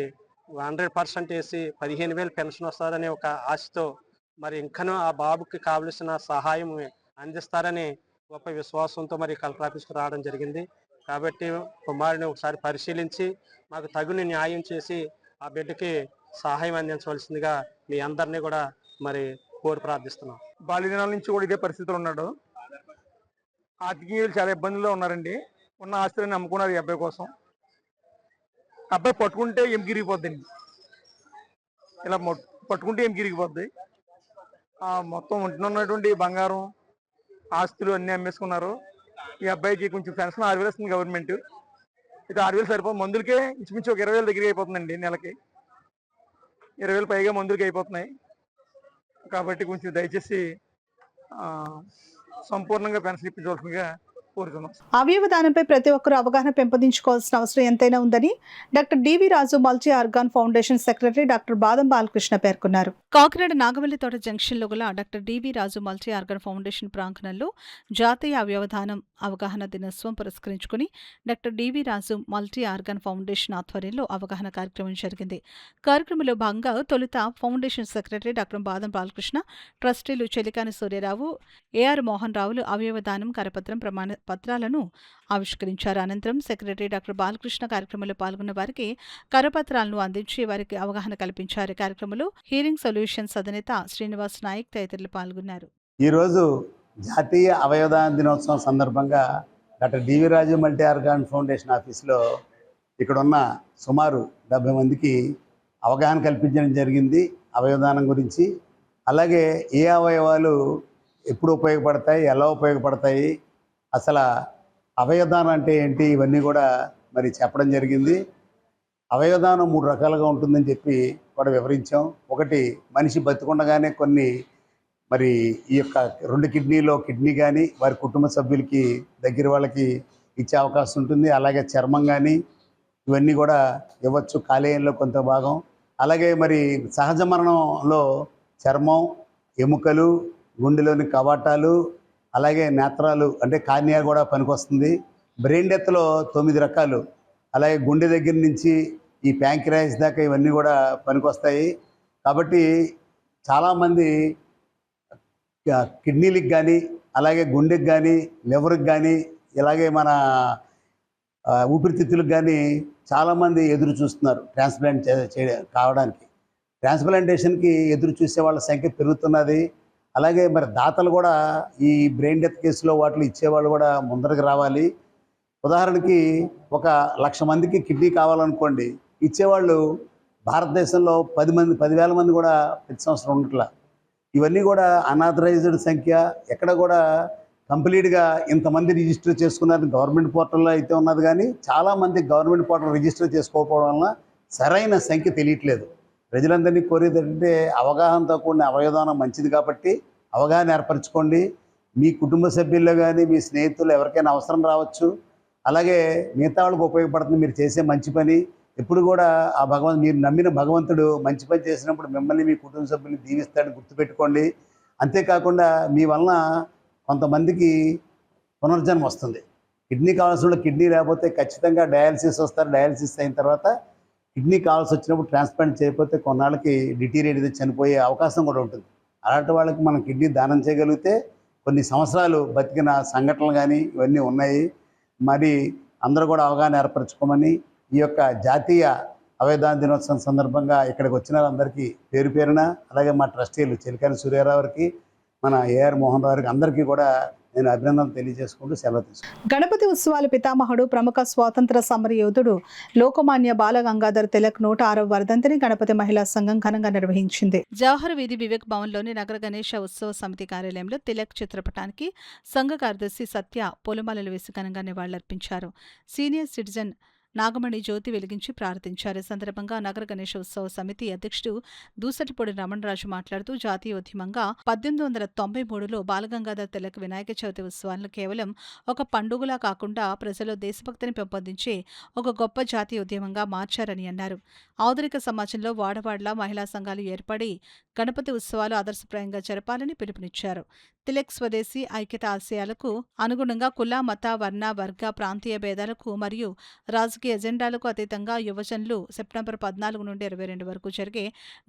100% వేసి 15,000 పెన్షన్ వస్తుందనే ఒక ఆశతో మరి ఇంకనూ ఆ బాబుకి కావలసిన సహాయం అందిస్తారని గొప్ప విశ్వాసంతో మరి కలెక్టర్ ఆఫీస్కి రావడం జరిగింది. కాబట్టి కుమారుని ఒకసారి పరిశీలించి మాకు తగిన న్యాయం చేసి ఆ బిడ్డకి సహాయం అందించవలసిందిగా మీ అందరినీ కూడా మరి కోరి ప్రార్థిస్తున్నాం. బాల్యదినాల నుంచి కూడా ఇదే పరిస్థితిలో ఉన్నాడు. ఆర్థికంగా చాలా ఇబ్బందుల్లో ఉన్నారండి. ఉన్న ఆస్తులని అమ్ముకున్నారు ఈ అబ్బాయి కోసం. అబ్బాయి పట్టుకుంటే ఎమికిరిగిపోద్దండి, ఇలా పట్టుకుంటే ఎమికిరిగిపోద్ది. మొత్తం ఉంటున్నటువంటి బంగారం, ఆస్తులు అన్నీ అమ్మేసుకున్నారు. ఈ అబ్బాయికి కొంచెం పెన్షన్ 6,000 వస్తుంది గవర్నమెంట్. అయితే 6,000 సరిపోతుంది. మందులకే ఇంచుమించు ఒక 20,000 దగ్గరికి అయిపోతుందండి. నెలకి 20,000 పైగా మందులకి అయిపోతున్నాయి. కాబట్టి కొంచెం దయచేసి సంపూర్ణంగా పెన్షన్ ఇప్పించవలసిందిగా కోరుతున్నాం. అవయవదానంపై ప్రతి ఒక్కరూ అవగాహన పెంపొందించుకోవాల్సిన అవసరం ఎంతైనా ఉందని doctor DV Raju multi organ foundation secretary doctor Badam Balakrishna పేర్కొన్నారు. కాకినాడ నాగవల్లి తోట జంక్షన్లో గల doctor DV Raju multi organ foundation ప్రాంగణంలో జాతీయ అవయవదానం అవగాహన దినోత్సవం పురస్కరించుకుని doctor DV Raju multi organ foundation ఆధ్వర్యంలో అవగాహన కార్యక్రమం జరిగింది. కార్యక్రమంలో భాగంగా తొలుత foundation secretary doctor Badam Balakrishna, ట్రస్టీలు చెలికాని సూర్యరావు, ఏఆర్ మోహన్ రావులు అవయవదానం కరపత్రం ప్రమాణ పత్రాలను ఆవిష్కరించారు. అనంతరం సెక్రటరీ డాక్టర్ బాలకృష్ణ కార్యక్రమంలో పాల్గొన్న వారికి కరపత్రాలను అందించి వారికి అవగాహన కల్పించారు. కార్యక్రమంలో హీరింగ్ సొల్యూషన్స్ అధినేత శ్రీనివాస్ నాయక్ తదితరులు పాల్గొన్నారు. ఈరోజు జాతీయ అవయవదాన దినోత్సవం సందర్భంగా doctor DV Raju multi organ foundation ఆఫీస్లో ఇక్కడ ఉన్న సుమారు 70 మందికి అవగాహన కల్పించడం జరిగింది అవయవదానం గురించి. అలాగే ఏ అవయవాలు ఎప్పుడు ఉపయోగపడతాయి, ఎలా ఉపయోగపడతాయి, అసలు అవయవదానం అంటే ఏంటి, ఇవన్నీ కూడా మరి చెప్పడం జరిగింది. అవయవదానం 3 రకాలుగా ఉంటుందని చెప్పి కూడా వివరించాం. ఒకటి, మనిషి బతికుండగానే కొన్ని మరి ఈ యొక్క 2 కిడ్నీలో కిడ్నీ కానీ వారి కుటుంబ సభ్యులకి దగ్గర వాళ్ళకి ఇచ్చే అవకాశం ఉంటుంది. అలాగే చర్మం కానీ ఇవన్నీ కూడా ఇవ్వచ్చు, కాలేయంలో కొంత భాగం. అలాగే మరి సహజ మరణంలో చర్మం, ఎముకలు, గుండెలోని కవాటాలు, అలాగే నేత్రాలు అంటే కార్నియా కూడా పనికొస్తుంది. బ్రెయిన్ డెత్లో 9 రకాలు, అలాగే గుండె దగ్గర నుంచి ఈ ప్యాంక్రియాస్ దాకా ఇవన్నీ కూడా పనికొస్తాయి. కాబట్టి చాలామంది కిడ్నీలకు కానీ అలాగే గుండెకి కానీ లివర్కి కానీ ఇలాగే మన ఊపిరితిత్తులకు కానీ చాలామంది ఎదురు చూస్తున్నారు ట్రాన్స్ప్లాంట్ కావడానికి. ట్రాన్స్ప్లాంటేషన్కి ఎదురు చూసే వాళ్ళ సంఖ్య పెరుగుతున్నది. అలాగే మరి దాతలు కూడా ఈ బ్రెయిన్ డెత్ కేసులో వాటిలో ఇచ్చేవాళ్ళు కూడా ముందరకు రావాలి. ఉదాహరణకి 1,00,000 మందికి కిడ్నీ కావాలనుకోండి, ఇచ్చేవాళ్ళు భారతదేశంలో 10,000 మంది కూడా ప్రతి సంవత్సరం ఉండట్లా. ఇవన్నీ కూడా అనాథరైజ్డ్ సంఖ్య. ఎక్కడ కూడా కంప్లీట్గా ఇంతమంది రిజిస్టర్ చేసుకున్నారు గవర్నమెంట్ పోర్టల్లో అయితే ఉన్నది, కానీ చాలామంది గవర్నమెంట్ పోర్టల్ రిజిస్టర్ చేసుకోకపోవడం వలన సరైన సంఖ్య తెలియట్లేదు. ప్రజలందరినీ కోరేది ఏంటంటే అవగాహనతో కూడిన అవయవదానం మంచిది కాబట్టి అవగాహన ఏర్పరచుకోండి. మీ కుటుంబ సభ్యుల్లో కానీ మీ స్నేహితులు ఎవరికైనా అవసరం రావచ్చు. అలాగే మిగతా వాళ్ళకి ఉపయోగపడుతుంది మీరు చేసే మంచి పని. ఎప్పుడు కూడా మీరు నమ్మిన భగవంతుడు మంచి పని చేసినప్పుడు మిమ్మల్ని మీ కుటుంబ సభ్యుల్ని దీవిస్తాడని గుర్తుపెట్టుకోండి. అంతేకాకుండా మీ వలన కొంతమందికి పునర్జన్మ వస్తుంది. కిడ్నీ కావాల్సిన కిడ్నీ లేకపోతే ఖచ్చితంగా డయాలసిస్ వస్తారు. డయాలసిస్ అయిన తర్వాత కిడ్నీ కావాల్సి వచ్చినప్పుడు ట్రాన్స్ప్లాంట్ చేయకపోతే కొన్నాళ్ళకి డిటీరియట్ అయితే చనిపోయే అవకాశం కూడా ఉంటుంది. అలాంటి వాళ్ళకి మనం కిడ్నీ దానం చేయగలిగితే కొన్ని సంవత్సరాలు బతికిన సంఘటనలు కానీ ఇవన్నీ ఉన్నాయి. మరి అందరూ కూడా అవగాహన ఏర్పరచుకోమని ఈ యొక్క జాతీయ అవయవదాన దినోత్సవం సందర్భంగా ఇక్కడికి వచ్చిన వాళ్ళందరికీ పేరు పేరున, అలాగే మా ట్రస్టీలు చిలకాని సూర్యారావు గారికి, మన ఏఆర్ మోహన్ రావు గారికి అందరికీ కూడా నేను అభినందనలు తెలియజేసుకుంటూ సెలవు తీసుకుంటాను. గణపతి ఉత్సవాల పితామహుడు ప్రముఖ స్వాతంత్ర సమరయోధుడు లోకమాన్య బాల గంగాధర్ తిలక్ 106వ వర్ధంతిని గణపతి మహిళా సంఘం ఘనంగా నిర్వహించింది. జవహర్ వీధి వివేక్ భవన్లోని నగర గణేష ఉత్సవ సమితి కార్యాలయంలో తిలక్ చిత్రపటానికి సంఘ కార్యదర్శి సత్య పూలమాలలు వేసి ఘనంగా నివాళులర్పించారు. సీనియర్ సిటిజన్ నాగమణి జ్యోతి వెలిగించి ప్రార్థించారు. ఈ సందర్భంగా నగర గణేష ఉత్సవ సమితి అధ్యక్షుడు దూసటిపొడి రమణరాజు మాట్లాడుతూ జాతీయోద్యమంగా 1893లో బాలగంగాధర్ తిలక్ వినాయక చవితి ఉత్సవాలను కేవలం ఒక పండుగలా కాకుండా ప్రజల్లో దేశభక్తిని పెంపొందించే ఒక గొప్ప జాతీయోద్యమంగా మార్చారని అన్నారు. ఆధునిక సమాజంలో వాడవాడలా మహిళా సంఘాలు ఏర్పడి గణపతి ఉత్సవాలు ఆదర్శప్రాయంగా జరపాలని పిలుపునిచ్చారు. తిలక్ స్వదేశీ ఐక్యత ఆశయాలకు అనుగుణంగా కుల, మత, వర్ణ, వర్గ, ప్రాంతీయ భేదాలకు మరియు రాజకీయ ఎజెండాలకు అతీతంగా యువజనులు సెప్టెంబర్ 14 నుండి 22 వరకు జరిగే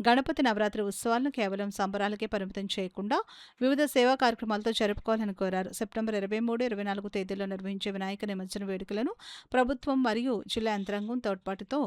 గణపతి నవరాత్రి ఉత్సవాలను కేవలం సంబరాలకే పరిమితం చేయకుండా వివిధ సేవా కార్యక్రమాలతో జరుపుకోవాలని కోరారు. సెప్టెంబర్ 23, 24 తేదీల్లో నిర్వహించే వినాయక నిమజ్జన వేడుకలను ప్రభుత్వం మరియు జిల్లా యంత్రాంగం తోడ్పాటుతో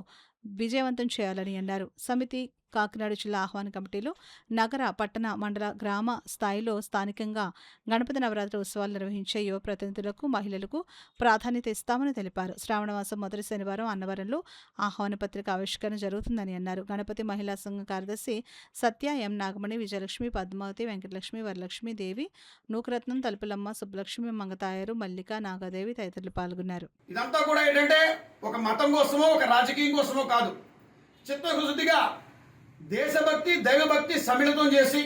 విజయవంతం చేయాలని అన్నారు. సమితి కాకినాడ జిల్లా ఆహ్వాన కమిటీలో నగర, పట్టణ, మండల, గ్రామ స్థాయిలో స్థానికంగా గణపతి నవరాత్రి ఉత్సవాలు నిర్వహించే యువ ప్రతినిధులకు, మహిళలకు ప్రాధాన్యత ఇస్తామని తెలిపారు. శ్రావణమాసం మొదటి శనివారం అన్నవరంలో ఆహ్వాన పత్రిక ఆవిష్కరణ జరుగుతుందని అన్నారు. గణపతి మహిళా సంఘం కార్యదర్శి సత్య, ఎం నాగమణి, విజయలక్ష్మి, పద్మావతి, వెంకటలక్ష్మి, వరలక్ష్మి, దేవి, నూకరత్నం, తలుపులమ్మ, సుబ్బలక్ష్మి, మంగతాయారు, మల్లిక, నాగాదేవి తదితరులు పాల్గొన్నారు. ఇదంతా కూడా ఏంటంటే ఒక మతం కోసమో ఒక రాజకీయం కోసమో కాదు, చిత్తశుద్ధిగా దేశభక్తి, దైవభక్తి సమ్మిళితం చేసి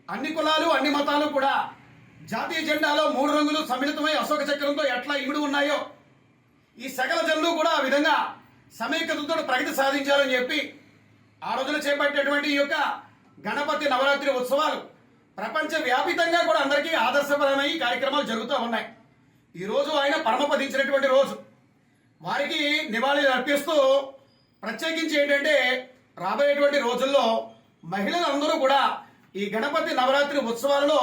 అన్ని కులాలు, అన్ని మతాలు కూడా జాతీయ జెండాలో 3 రంగులు సమ్మిళితమై అశోక చక్రంతో ఎట్లా ఇమిడి ఉన్నాయో ఈ సకల జనులు కూడా ఆ విధంగా సమైక్యతతో ప్రగతి సాధించాలని చెప్పి ఆ రోజున చేపట్టేటువంటి ఈ యొక్క గణపతి నవరాత్రి ఉత్సవాలు ప్రపంచ వ్యాపితంగా కూడా అందరికీ ఆదర్శపరమైన ఈ కార్యక్రమాలు జరుగుతూ ఉన్నాయి. ఈరోజు ఆయన పరమపదించినటువంటి రోజు. వారికి నివాళులు అర్పిస్తూ ప్రత్యేకించి ఏంటంటే రాబోయేటువంటి రోజుల్లో మహిళలందరూ కూడా ఈ గణపతి నవరాత్రి ఉత్సవాలలో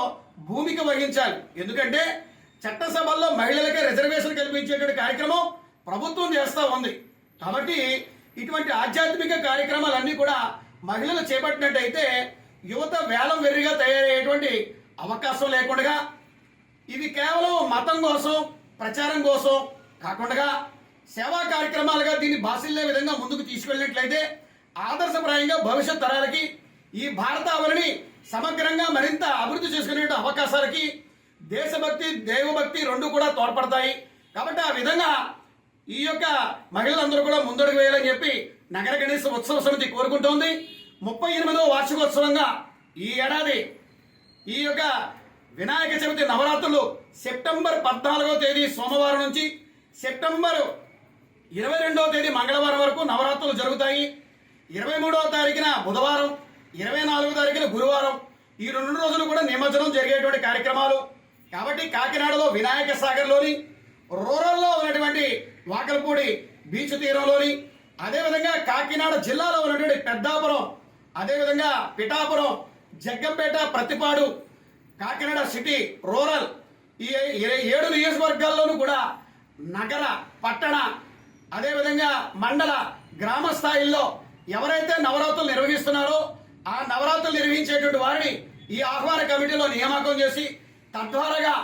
భూమిక వహించాలి. ఎందుకంటే చట్టసభల్లో మహిళలకే రిజర్వేషన్ కల్పించేటువంటి కార్యక్రమం ప్రభుత్వం చేస్తూ ఉంది. కాబట్టి ఇటువంటి ఆధ్యాత్మిక కార్యక్రమాలన్నీ కూడా మహిళలు చేపట్టినట్టయితే యువత వేలం వెర్రిగా తయారయ్యేటువంటి అవకాశం లేకుండా ఇవి కేవలం మతం కోసం, ప్రచారం కోసం కాకుండా సేవా కార్యక్రమాలుగా దీన్ని బాసిల్లే విధంగా ముందుకు తీసుకెళ్ళినట్లయితే ఆదర్శప్రాయంగా భవిష్యత్ తరాలకి ఈ భారతావనిని సమగ్రంగా మరింత అభివృద్ధి చేసుకునే అవకాశాలకి దేశభక్తి, దైవభక్తి రెండు కూడా తోడ్పడతాయి. కాబట్టి ఆ విధంగా ఈ యొక్క మహిళలందరూ కూడా ముందడుగు వేయాలని చెప్పి నగర గణేశ ఉత్సవ సమితి కోరుకుంటోంది. 38వ వార్షికోత్సవంగా ఈ ఏడాది ఈ యొక్క వినాయక చవితి నవరాత్రులు సెప్టెంబర్ 14వ తేదీ సోమవారం నుంచి సెప్టెంబర్ 22వ తేదీ మంగళవారం వరకు నవరాత్రులు జరుగుతాయి. 23వ తారీఖున బుధవారం, 24వ తారీఖున గురువారం, ఈ 2 రోజులు కూడా నిమజ్జనం జరిగేటువంటి కార్యక్రమాలు. కాబట్టి కాకినాడలో వినాయక సాగర్లోని, రూరల్లో ఉన్నటువంటి వాకలపూడి బీచ్ తీరంలోని, అదేవిధంగా కాకినాడ జిల్లాలో ఉన్నటువంటి పెద్దాపురం, అదేవిధంగా పిఠాపురం, జగ్గంపేట, ప్రతిపాడు, కాకినాడ సిటీ, రూరల్ ఈ 7 నియోజకవర్గాల్లోనూ కూడా నగర, పట్టణ, అదేవిధంగా మండల గ్రామ స్థాయిల్లో ఎవరైతే నవరాత్రులు నిర్వహిస్తున్నారో ఆ నవరాత్రులు నిర్వహించేటువంటి వారిని ఈ ఆహ్వాన కమిటీలో నియామకం చేసి తద్వారాగా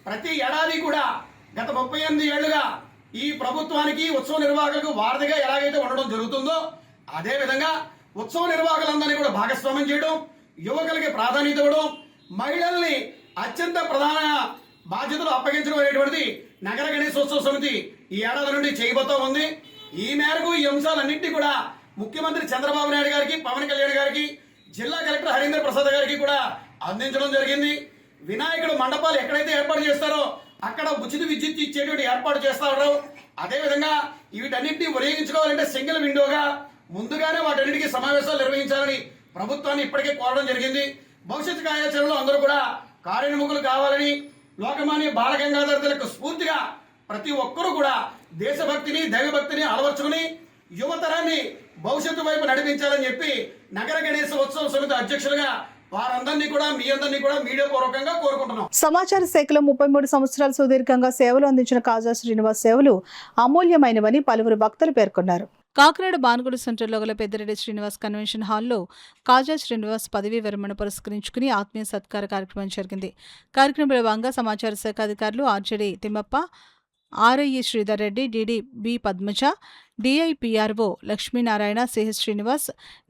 ప్రతి ఏడాది కూడా గత 38 ఏళ్లుగా ఈ ప్రభుత్వానికి ఉత్సవ నిర్వాహకులకు వారధిగా ఎలాగైతే ఉండడం జరుగుతుందో అదేవిధంగా ఉత్సవ నిర్వాహకులందరినీ కూడా భాగస్వామ్యం చేయడం, యువకులకి ప్రాధాన్యత ఇవ్వడం, మహిళల్ని అత్యంత ప్రధాన బాధ్యతలు అప్పగించడం అనేటువంటిది నగర గణేశోత్సవ సమితి ఈ ఏడాది నుండి చేయబోతూ ఉంది. ఈ మేరకు ఈ అంశాలన్నింటినీ కూడా ముఖ్యమంత్రి చంద్రబాబు నాయుడు గారికి, పవన్ కళ్యాణ్ గారికి, జిల్లా కలెక్టర్ హరీంద్ర ప్రసాద్ గారికి కూడా అందించడం జరిగింది. వినాయకుడు మండపాలు ఎక్కడైతే ఏర్పాటు చేస్తారో అక్కడ ఉచిత విద్యుత్ ఇచ్చేటువంటి ఏర్పాటు చేస్తారు. అదేవిధంగా వీటన్నింటినీ ఉపయోగించుకోవాలంటే సింగిల్ విండోగా ముందుగానే వాటన్నిటికీ సమావేశాలు నిర్వహించాలని ప్రభుత్వాన్ని ఇప్పటికే కోరడం జరిగింది. భవిష్యత్ కార్యాచరణలో అందరూ కూడా కార్యోన్ముఖులు కావాలని, లోకమాన్య బాలగంగాధర తిలక్ స్ఫూర్తిగా ప్రతి ఒక్కరూ కూడా దేశభక్తిని, దైవభక్తిని అలవర్చుకుని యువతరాన్ని భవిష్యత్తు వైపు నడిపించాలని చెప్పి నగర గణేశ ఉత్సవ సమితి అధ్యక్షులుగా వారందరినీ కూడా మీ అందరినీ కూడా మీడియా పూర్వకంగా కోరుకుంటున్నాం. సమాచార శాఖలో 33 సంవత్సరాలు సుదీర్ఘంగా సేవలు అందించిన కాజా శ్రీనివాస్ సేవలు అమూల్యమైనవని పలువురు భక్తులు పేర్కొన్నారు. కాకినాడ బానుగోడు సెంటర్లో గల పెద్దిరెడ్డి శ్రీనివాస్ కన్వెన్షన్ హాల్లో కాజా శ్రీనివాస్ పదవీ విరమణ పురస్కరించుకుని ఆత్మీయ సత్కార కార్యక్రమం జరిగింది. కార్యక్రమంలో భాగంగా సమాచార శాఖ అధికారులు RJD Thimmappa, RIE Sridhar Reddy, DD B Padmaja, DIPRO Lakshminarayana, CH Srinivas,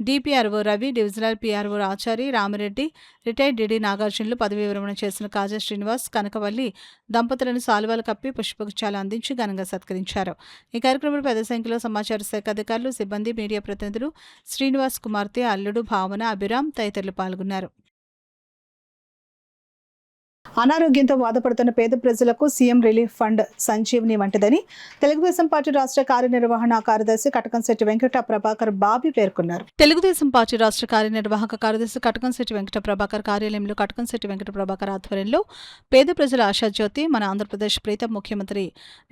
DPRO Ravi, divisional PRO Achari Ramireddy, retired DD Nagarjunulu పదవీ విరమణ చేసిన కాజా శ్రీనివాస్, కనకవల్లి దంపతులను సాల్వాలు కప్పి పుష్పగుచ్చాలు అందించి ఘనంగా సత్కరించారు. ఈ కార్యక్రమంలో పెద్ద సంఖ్యలో సమాచార శాఖ అధికారులు, సిబ్బంది, మీడియా ప్రతినిధులు, శ్రీనివాస్ కుమార్తె, అల్లుడు, భావన, అభిరామ్ తదితరులు పాల్గొన్నారు. అనారోగ్యంతో బాధపడుతున్న పేద ప్రజలకు సీఎం రిలీఫ్ ఫండ్ సంజీవని వంటిదని తెలుగుదేశం పార్టీ రాష్ట్ర కార్యనిర్వహణ కార్యదర్శి కటకంశెట్టి వెంకట ప్రభాకర్ బాబి పేర్కొన్నారు. తెలుగుదేశం పార్టీ రాష్ట్ర కార్యనిర్వాహక కార్యదర్శి కటకంశెట్టి వెంకట ప్రభాకర్ కార్యాలయంలో కటకంశెట్టి వెంకట ప్రభాకర్ ఆధ్వర్యంలో పేద ప్రజల ఆశాజ్యోతి మన ఆంధ్రప్రదేశ్ ప్రీతం ముఖ్యమంత్రి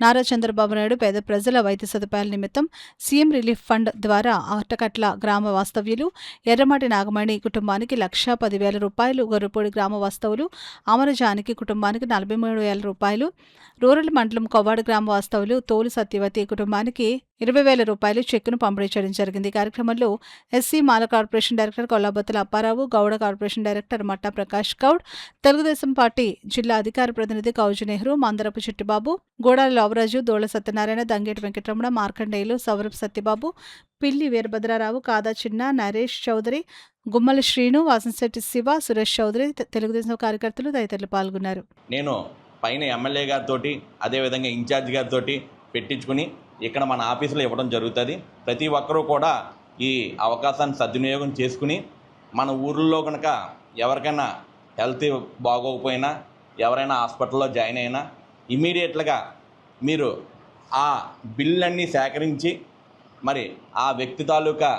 నారా చంద్రబాబు నాయుడు పేద ప్రజల వైద్య సదుపాయాల నిమిత్తం సీఎం రిలీఫ్ ఫండ్ ద్వారా ఆటకట్ల గ్రామ వాస్తవ్యులు ఎర్రమాటి నాగమణి కుటుంబానికి 1,10,000 రూపాయలు, గొర్రపూడి గ్రామ వాస్తవులు అమరజానికి కుటుంబానికి 43,000 రూపాయలు, రూరల్ మండలం కొవ్వాడ గ్రామ వాస్తవులు తోలు సత్యవతి కుటుంబానికి 20,000 రూపాయలు చెక్కును పంపిణీ చేయడం జరిగింది. కార్యక్రమంలో SC Mala corporation director Kollabathula Apparao, Gowda corporation director Matta Prakash Goud, Telugu Desam party జిల్లా అధికార ప్రతినిధి కౌజు నెహ్రూ, మందరపు చిట్టిబాబు, గోడాల లోవరాజు, దోళ్ల సత్యనారాయణ, దంగేటి వెంకటరమణ, మార్కండేయులు, సౌరభ్ సత్యబాబు, పిల్లి వీరభద్రరావు, కాదా చిన్న, నరేష్ చౌదరి, గుమ్మల శ్రీను, వాసంశెట్టి శివ, సురేష్ చౌదరి, తెలుగుదేశం కార్యకర్తలు తదితరులు పాల్గొన్నారు. నేను పైన ఎమ్మెల్యే గారితో అదేవిధంగా ఇన్ఛార్జ్ గారితో పెట్టించుకుని ఇక్కడ మన ఆఫీసులో ఇవ్వడం జరుగుతుంది. ప్రతి ఒక్కరూ కూడా ఈ అవకాశాన్ని సద్వినియోగం చేసుకుని మన ఊర్లో కనుక ఎవరికైనా హెల్త్ బాగోకపోయినా, ఎవరైనా హాస్పిటల్లో జాయిన్ అయినా ఇమీడియట్గా మీరు ఆ బిల్లన్నీ సేకరించి మరి ఆ వ్యక్తి తాలూకా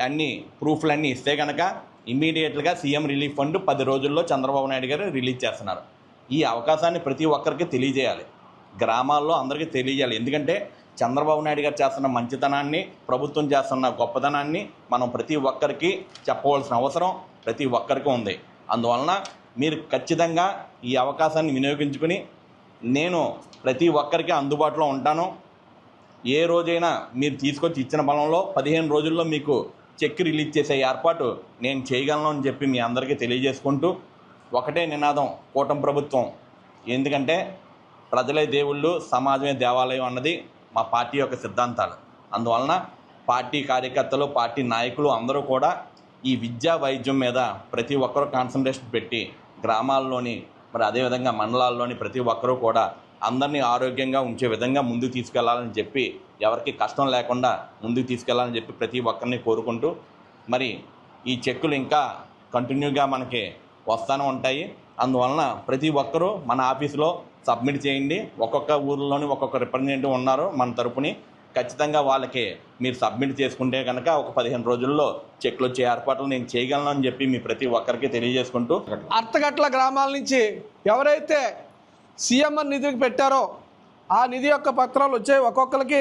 అన్ని ప్రూఫ్లన్నీ ఇస్తే కనుక ఇమీడియట్గా సీఎం రిలీఫ్ ఫండ్ 10 రోజుల్లో చంద్రబాబు నాయుడు గారు రిలీజ్ చేస్తున్నారు. ఈ అవకాశాన్ని ప్రతి ఒక్కరికి తెలియజేయాలి, గ్రామాల్లో అందరికీ తెలియజేయాలి. ఎందుకంటే చంద్రబాబు నాయుడు గారు చేస్తున్న మంచితనాన్ని, ప్రభుత్వం చేస్తున్న గొప్పతనాన్ని మనం ప్రతి ఒక్కరికి చెప్పవలసిన అవసరం ప్రతి ఒక్కరికి ఉంది. అందువలన మీరు ఖచ్చితంగా ఈ అవకాశాన్ని వినియోగించుకుని నేను ప్రతి ఒక్కరికి అందుబాటులో ఉంటాను. ఏ రోజైనా మీరు తీసుకొచ్చి ఇచ్చిన బలంలో 15 రోజుల్లో మీకు చెక్ రిలీజ్ చేసే ఏర్పాటు నేను చేయగలను అని చెప్పి మీ అందరికీ తెలియజేసుకుంటూ ఒకటే నినాదం కూటమి ప్రభుత్వం. ఎందుకంటే ప్రజలే దేవుళ్ళు, సమాజమే దేవాలయం అన్నది మా పార్టీ యొక్క సిద్ధాంతాలు. అందువలన పార్టీ కార్యకర్తలు, పార్టీ నాయకులు అందరూ కూడా ఈ విద్యా వైద్యం మీద ప్రతి ఒక్కరూ కాన్సన్ట్రేషన్ పెట్టి గ్రామాల్లోని మరి అదేవిధంగా మండలాల్లోని ప్రతి ఒక్కరూ కూడా అందరినీ ఆరోగ్యంగా ఉంచే విధంగా ముందుకు తీసుకెళ్లాలని చెప్పి, ఎవరికి కష్టం లేకుండా ముందుకు తీసుకెళ్లాలని చెప్పి ప్రతి ఒక్కరిని కోరుకుంటూ మరి ఈ చెక్కులు ఇంకా కంటిన్యూగా మనకి వస్తూనే ఉంటాయి. అందువలన ప్రతి ఒక్కరూ మన ఆఫీసులో సబ్మిట్ చేయండి. ఒక్కొక్క ఊరిలోని ఒక్కొక్క రిప్రజెంటేటివ్ ఉన్నారు మన తరపుని. ఖచ్చితంగా వాళ్ళకి మీరు సబ్మిట్ చేసుకుంటే కనుక ఒక 15 రోజుల్లో చెక్లు వచ్చే ఏర్పాట్లు నేను చేయగలను అని చెప్పి మీ ప్రతి ఒక్కరికి తెలియజేసుకుంటూ అర్తగట్ల గ్రామాల నుంచి ఎవరైతే సీఎంఆర్ నిధికి పెట్టారో ఆ నిధి యొక్క పత్రాలు వచ్చాయి. ఒక్కొక్కరికి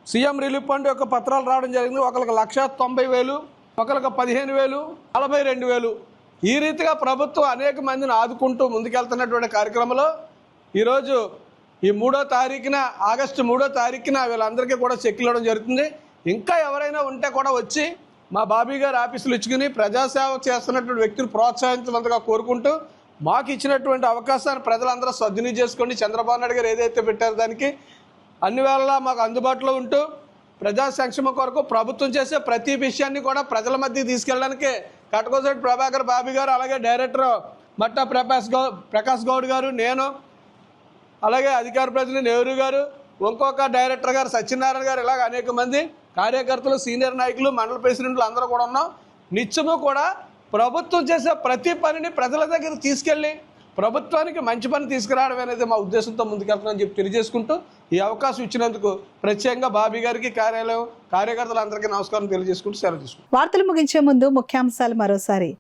సీఎం రిలీఫ్ ఫండ్ యొక్క పత్రాలు రావడం జరిగింది. ఒకరికి 1,90,000, ఒకరికి 15,000, 42,000. ఈ రీతిగా ప్రభుత్వం అనేక మందిని ఆదుకుంటూ ముందుకెళ్తున్నటువంటి కార్యక్రమంలో ఈరోజు ఈ 3వ తారీఖున ఆగస్టు 3వ తారీఖున వీళ్ళందరికీ కూడా చెక్లు ఇవ్వడం జరుగుతుంది. ఇంకా ఎవరైనా ఉంటే కూడా వచ్చి మా బాబీ గారు ఆఫీసులు ఇచ్చుకుని ప్రజాసేవ చేస్తున్నటువంటి వ్యక్తులు ప్రోత్సహించమంతగా కోరుకుంటూ మాకు ఇచ్చినటువంటి అవకాశాన్ని ప్రజలందరూ సద్వినియోగం చేసుకోండి. చంద్రబాబు నాయుడు గారు ఏదైతే పెట్టారో దానికి అన్ని వేళలా మాకు అందుబాటులో ఉంటూ ప్రజా సంక్షేమం కొరకు ప్రభుత్వం చేసే ప్రతి విషయాన్ని కూడా ప్రజల మధ్యకి తీసుకెళ్ళడానికి కటకోశెట్టి ప్రభాకర్ బాబీ గారు, అలాగే డైరెక్టర్ మట్టా ప్రకాష్ గౌడ్ గారు, నేను, అలాగే అధికార ప్రతినిధి నెహ్రూ గారు, ఇంకొక డైరెక్టర్ గారు సత్యనారాయణ గారు, ఇలాగ అనేక మంది కార్యకర్తలు, సీనియర్ నాయకులు, మండల ప్రెసిడెంట్లు అందరూ కూడా ఉన్నాం. నిత్యము కూడా ప్రభుత్వం చేసే ప్రతి పనిని ప్రజల దగ్గర తీసుకెళ్ళి ప్రభుత్వానికి మంచి పని తీసుకురావడం అనేది మా ఉద్దేశంతో ముందుకెళ్తామని చెప్పి తెలియజేసుకుంటూ ఈ అవకాశం ఇచ్చినందుకు ప్రత్యేకంగా బాబీ గారికి, కార్యాలయం కార్యకర్తలందరికీ నమస్కారం తెలియజేసుకుంటూ సెలవు తీసుకుంటాం. వార్తలు ముగించే ముందు ముఖ్యాంశాలు మరోసారి.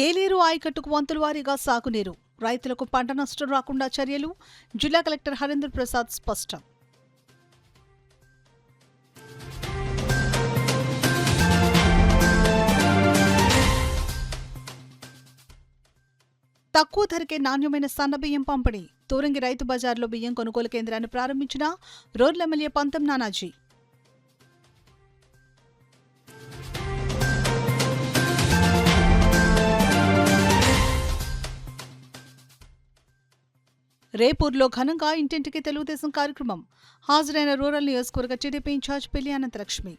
ఏలేరు ఆయకట్టుకు వంతుల వారీగా సాగునీరు, రైతులకు పంట నష్టం రాకుండా చర్యలు, జిల్లా కలెక్టర్ హరేంద్ర ప్రసాద్ స్పష్టం. తక్కువ ధరకే నాణ్యమైన సన్నబియ్యం పంపిణీ, తూరంగి రైతు బజార్లో బియ్యం కొనుగోలు కేంద్రాన్ని ప్రారంభించిన రోడ్ల ఎమ్మెల్యే పంతం నానాజీ. రేపూర్లో ఘనంగా ఇంటింటికి తెలుగుదేశం కార్యక్రమం, హాజరైన రూరల్ నియోజకవర్గ టీడీపీ ఇన్ఛార్జ్ పెళ్లి అనంతలక్ష్మి.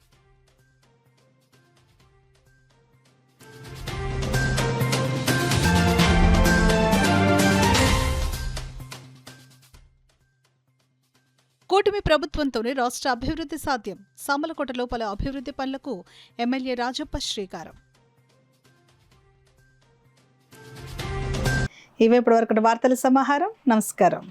కూటమి ప్రభుత్వంతోనే రాష్ట్ర అభివృద్ధి సాధ్యం, సామలకోటలో పలు అభివృద్ధి పనులకు ఎమ్మెల్యే రాజప్ప శ్రీకారం. ఇవే ఇప్పటివరకు వార్తల సమాహారం. నమస్కారం.